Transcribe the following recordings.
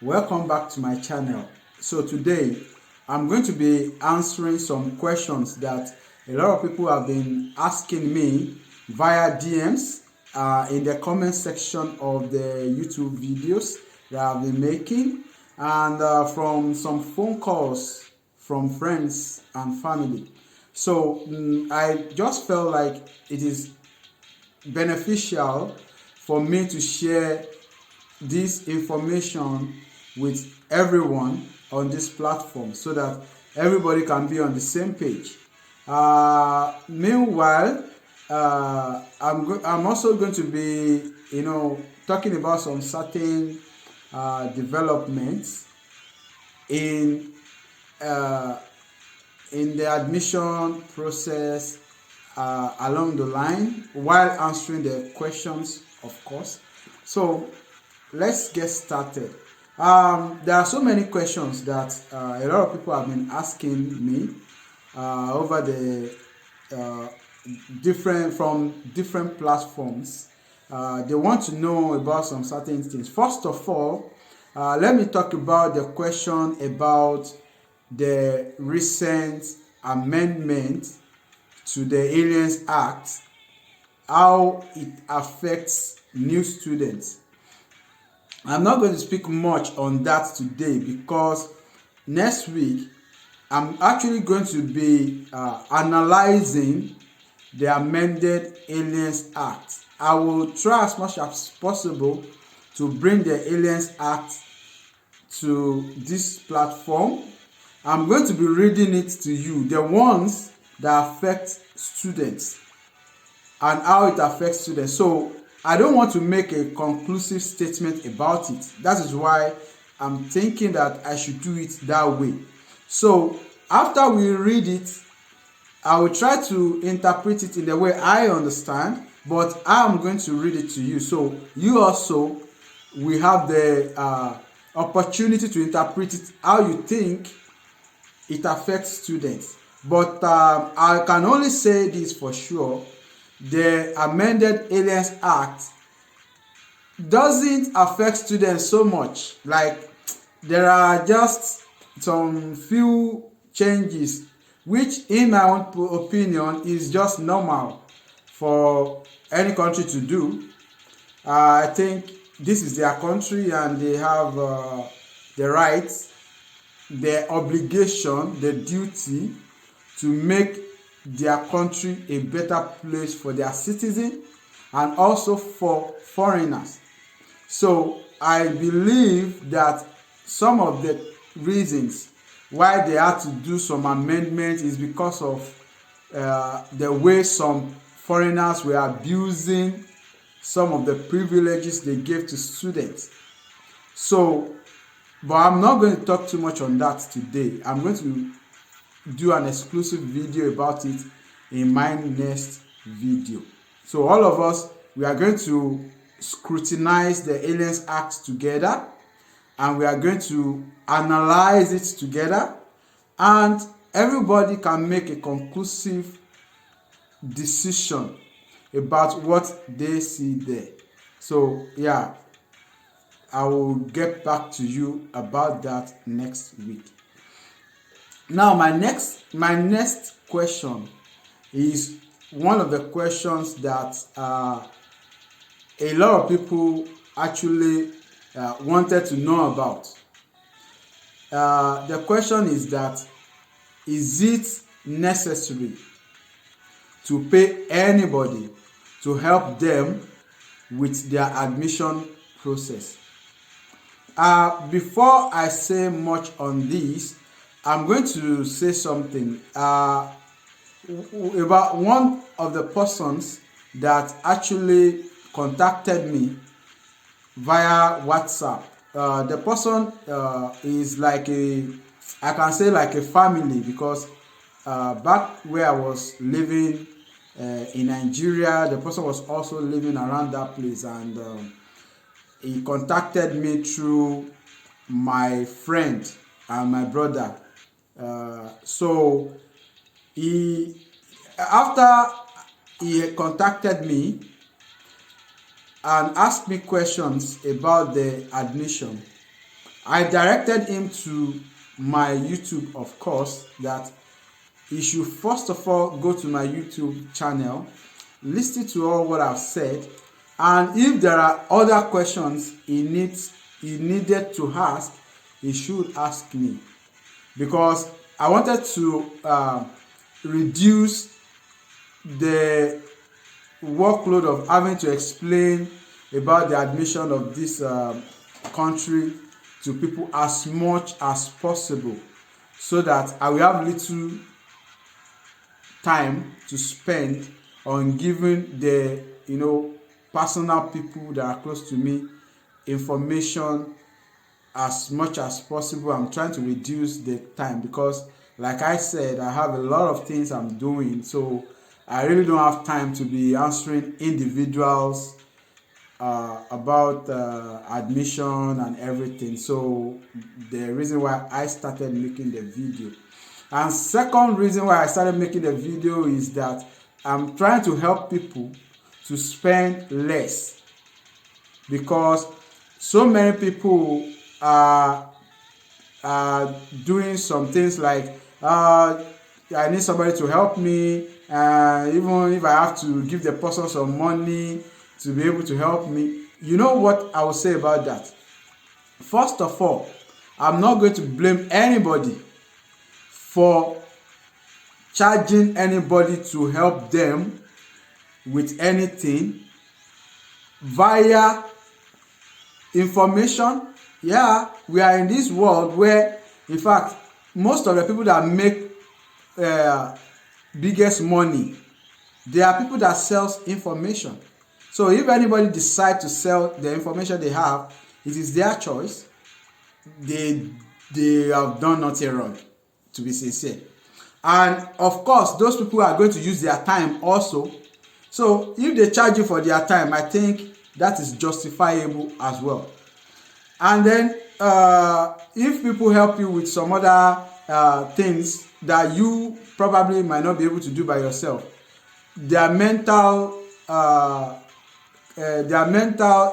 Welcome back to my channel. So today I'm going to be answering some questions that a lot of people have been asking me via DMs in the comment section of the YouTube videos that I've been making, and from some phone calls from friends and family. So I just felt like it is beneficial for me to share this information with everyone on this platform so that everybody can be on the same page. Meanwhile, I'm also going to be, talking about some certain developments in uh, in the admission process along the line while answering the questions, of course. So let's get started. There are so many questions that a lot of people have been asking me over the uh, different platforms. They want to know about some certain things. First of all, let me talk about the question about the recent amendment to the Aliens Act, how it affects new students. I'm not going to speak much on that today because next week I'm actually going to be analyzing the amended Aliens Act. I will try as much as possible to bring the Aliens Act to this platform. I'm going to be reading it to you, the ones that affect students and how it affects students. So I don't want to make a conclusive statement about it. That is why I'm thinking that I should do it that way. So after we read it, I will try to interpret it in the way I understand, but I'm going to read it to you. So you also will have the opportunity to interpret it how you think it affects students. But I can only say this for sure: the amended Aliens Act doesn't affect students so much. Like, there are just some few changes which in my own opinion is just normal for any country to do. I think this is their country and they have the rights, the obligation, the duty to make their country a better place for their citizens and also for foreigners. So I believe that some of the reasons why they had to do some amendments is because of the way some foreigners were abusing some of the privileges they gave to students. So, but I'm not going to talk too much on that today. I'm going to do an exclusive video about it in my next video. So all of us, we are going to scrutinize the Aliens Act together, and we are going to analyze it together, and everybody can make a conclusive decision about what they see there. So yeah, I will get back to you about that next week. Now my next question is one of the questions that a lot of people actually wanted to know about. The question is that, is it necessary to pay anybody to help them with their admission process? Before I say much on this, I'm going to say something about one of the persons that actually contacted me via WhatsApp. The person is like I can say like a family, because back where I was living in Nigeria, the person was also living around that place, and he contacted me through my friend and my brother. So after he contacted me and asked me questions about the admission, I directed him to my YouTube, of course, that he should first of all go to my YouTube channel, listen to all what I've said, and if there are other questions he needed to ask, he should ask me, because I wanted to reduce the workload of having to explain about the admission of this country to people as much as possible, so that I will have little time to spend on giving the personal people that are close to me information as much as possible. I'm trying to reduce the time because, like I said, I have a lot of things I'm doing, so I really don't have time to be answering individuals about admission and everything. So the reason why I started making the video, and second reason why I started making the video, is that I'm trying to help people to spend less, because so many people are doing some things like I need somebody to help me, even if I have to give the person some money to be able to help me. You know what I will say about that? First of all, I'm not going to blame anybody for charging anybody to help them with anything via information. Yeah, we are in this world where, in fact, most of the people that make biggest money, they are people that sells information. So if anybody decide to sell the information they have, it is their choice. They have done nothing wrong, to be sincere. And of course, those people are going to use their time also. So if they charge you for their time, I think that is justifiable as well. And then if people help you with some other things that you probably might not be able to do by yourself, their mental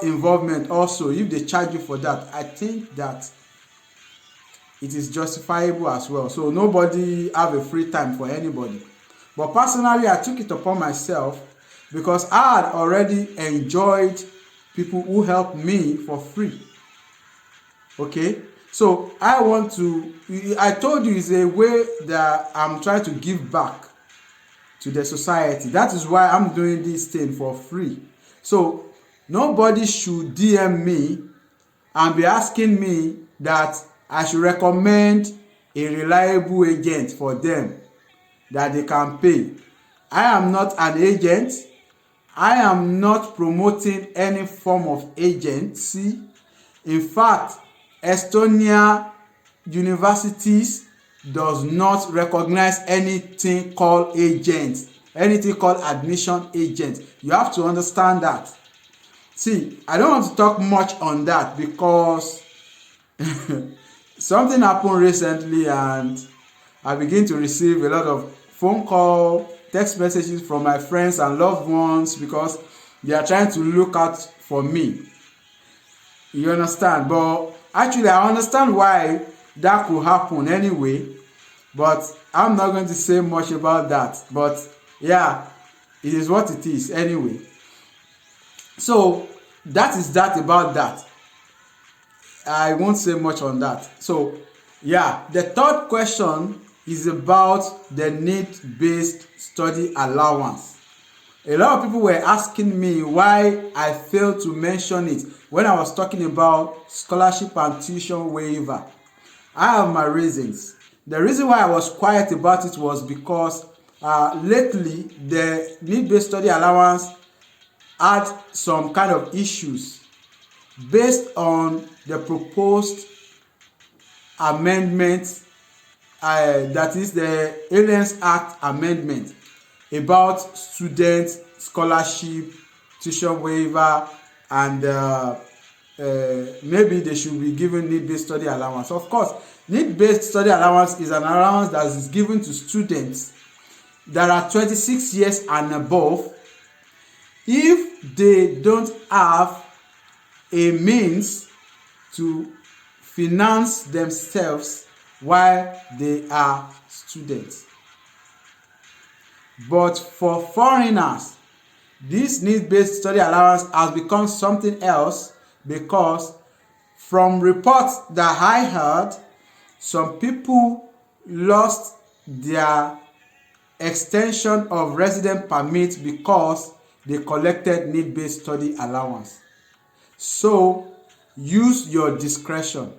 involvement also, if they charge you for that, I think that it is justifiable as well. So nobody have a free time for anybody. But personally, I took it upon myself because I had already enjoyed people who helped me for free. Okay, so I told you, it's a way that I'm trying to give back to the society. That is why I'm doing this thing for free. So nobody should DM me and be asking me that I should recommend a reliable agent for them that they can pay. I am not an agent. I am not promoting any form of agency. In fact, Estonia universities does not recognize anything called agents, anything called admission agent. You have to understand that. See, I don't want to talk much on that because something happened recently and I begin to receive a lot of phone call, text messages from my friends and loved ones because they are trying to look out for me. You understand? But actually, I understand why that could happen anyway, but I'm not going to say much about that. But yeah, it is what it is anyway. So that is that about that. I won't say much on that. So yeah, the third question is about the need-based study allowance. A lot of people were asking me why I failed to mention it when I was talking about scholarship and tuition waiver. I have my reasons. The reason why I was quiet about it was because lately the need-based study allowance had some kind of issues based on the proposed amendment, that is the Aliens Act amendment about student scholarship, tuition waiver, and maybe they should be given need-based study allowance. Of course, need-based study allowance is an allowance that is given to students that are 26 years and above if they don't have a means to finance themselves while they are students. But for foreigners, this need-based study allowance has become something else, because from reports that I heard, some people lost their extension of resident permit because they collected need-based study allowance. So use your discretion.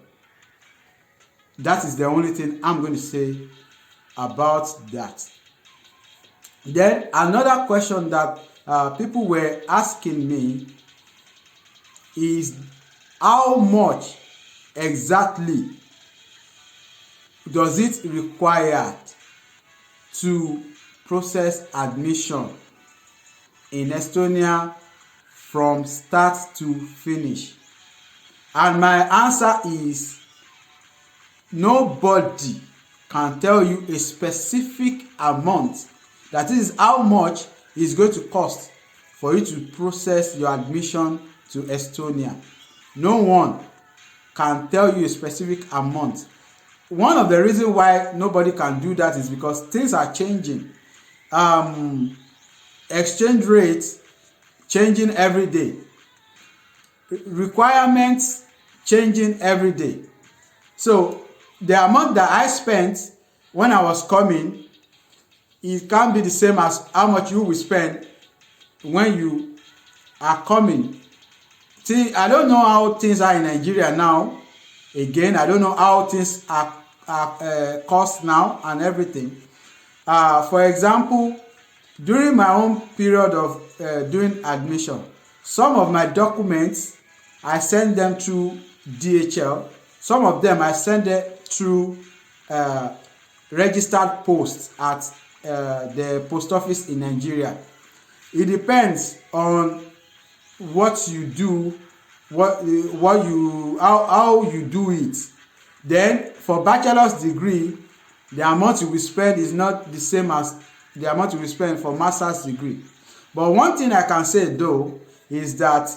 That is the only thing I'm going to say about that. Then another question that people were asking me is, how much exactly does it require to process admission in Estonia from start to finish? And my answer is, nobody can tell you a specific amount, that is how much it's going to cost for you to process your admission to Estonia. No one can tell you a specific amount. One of the reasons why nobody can do that is because things are changing. Exchange rates changing every day. Requirements changing every day. So the amount that I spent when I was coming, it can't be the same as how much you will spend when you are coming. See, I don't know how things are in Nigeria now. Again, I don't know how things are cost now and everything. For example, during my own period of doing admission, some of my documents, I send them through DHL. Some of them I send it through registered post at the post office in Nigeria. It depends on what you do, how you do it. Then for bachelor's degree, the amount you will spend is not the same as the amount you will spend for master's degree. But one thing I can say though is that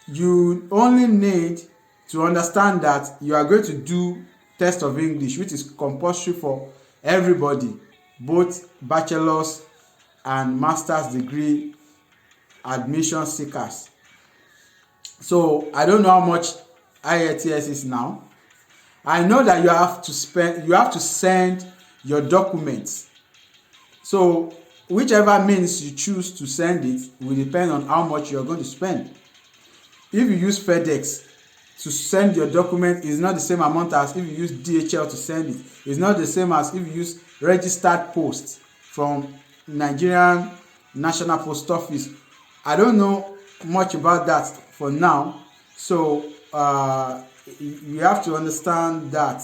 you only need to understand that you are going to do test of English, which is compulsory for everybody, both bachelor's and master's degree admission seekers. So I don't know how much IELTS is now. I know that you have to send your documents. So whichever means you choose to send it will depend on how much you're going to spend. If you use FedEx to send your document, is not the same amount as if you use DHL to send it. It's not the same as if you use registered post from Nigerian National Post Office. I don't know much about that for now. So you have to understand that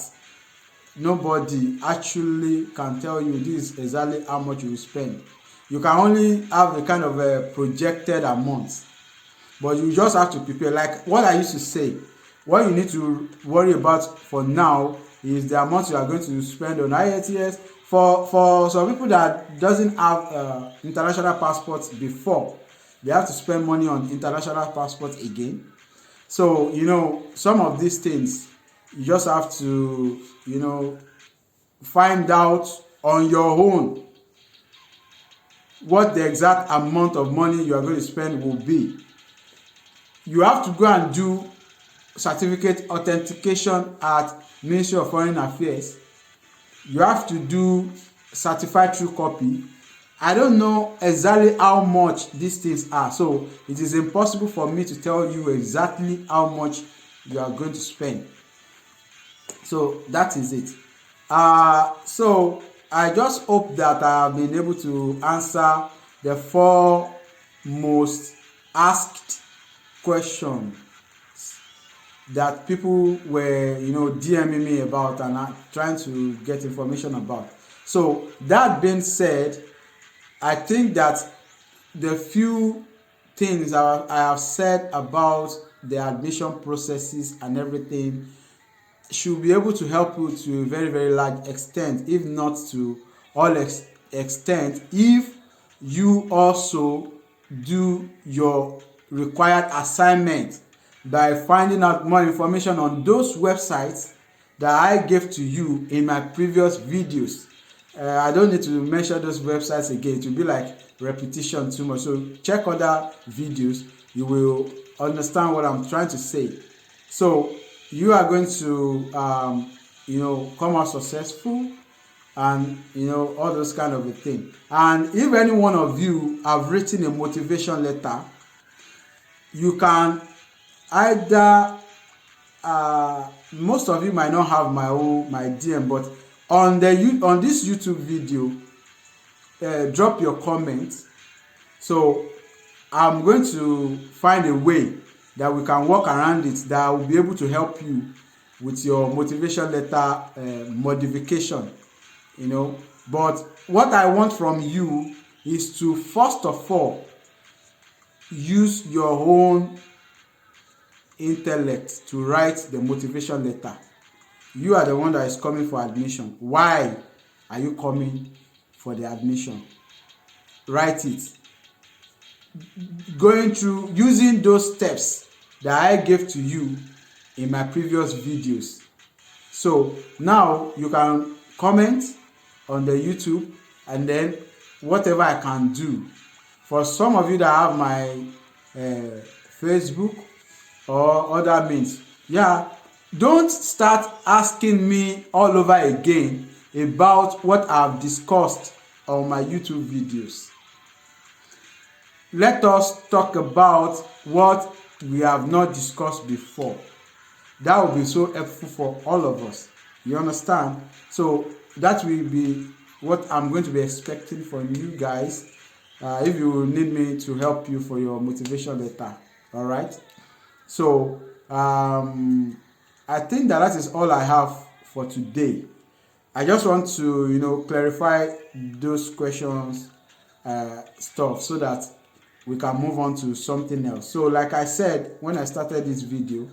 nobody actually can tell you this is exactly how much you will spend. You can only have a kind of a projected amount, but you just have to prepare. Like what I used to say, what you need to worry about for now is the amount you are going to spend on IELTS. For some people that doesn't have international passports before, they have to spend money on international passports again. So some of these things you just have to find out on your own what the exact amount of money you are going to spend will be. You have to go and do certificate authentication at Ministry of Foreign Affairs. You have to do certified true copy. I don't know exactly how much these things are, so it is impossible for me to tell you exactly how much you are going to spend. So that is it. So I just hope that I have been able to answer the 4 most asked questions that people were DMing me about and trying to get information about. So that being said, I think that the few things I have said about the admission processes and everything should be able to help you to a very, very large extent, if not to all extent, if you also do your required assignment, by finding out more information on those websites that I gave to you in my previous videos. I don't need to mention those websites again. It will be like repetition too much. So check other videos. You will understand what I'm trying to say. So you are going to come out successful, and all those kind of a thing. And if any one of you have written a motivation letter, you can either most of you might not have my DM, but on this YouTube video, drop your comments. So I'm going to find a way that we can work around it, that will be able to help you with your motivation letter modification. But what I want from you is to first of all use your own intellect to write the motivation letter. You are the one that is coming for admission. Why are you coming for the admission? Write it. Going through using those steps that I gave to you in my previous videos. So now you can comment on the YouTube, and then whatever I can do. For some of you that have my Facebook or other means, don't start asking me all over again about what I've discussed on my YouTube videos. Let us talk about what we have not discussed before. That will be so helpful for all of us. You understand? So that will be what I'm going to be expecting from you guys if you need me to help you for your motivation letter. All right? So I think that is all I have for today. I just want to clarify those questions stuff so that we can move on to something else. So like I said when I started this video,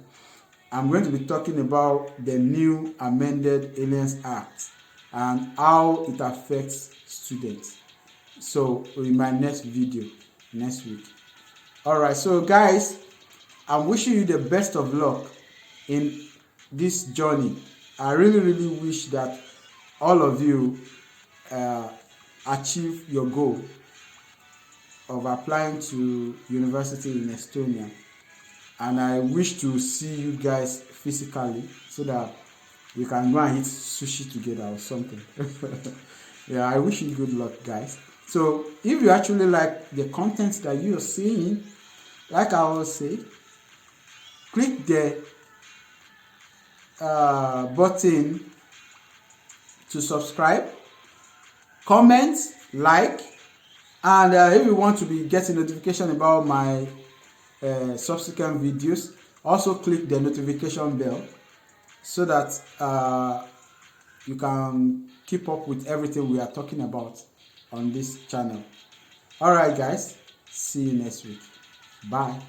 I'm going to be talking about the new amended Aliens Act and how it affects students. So in my next video next week. All right, so guys, I'm wishing you the best of luck in this journey. I really wish that all of you achieve your goal of applying to university in Estonia, and I wish to see you guys physically so that we can go and eat sushi together or something. Yeah, I wish you good luck, guys. So if you actually like the content that you are seeing, like I always say, click the button to subscribe, comment, like, and if you want to be getting notification about my subsequent videos, also click the notification bell so that you can keep up with everything we are talking about on this channel. All right, guys, see you next week. Bye.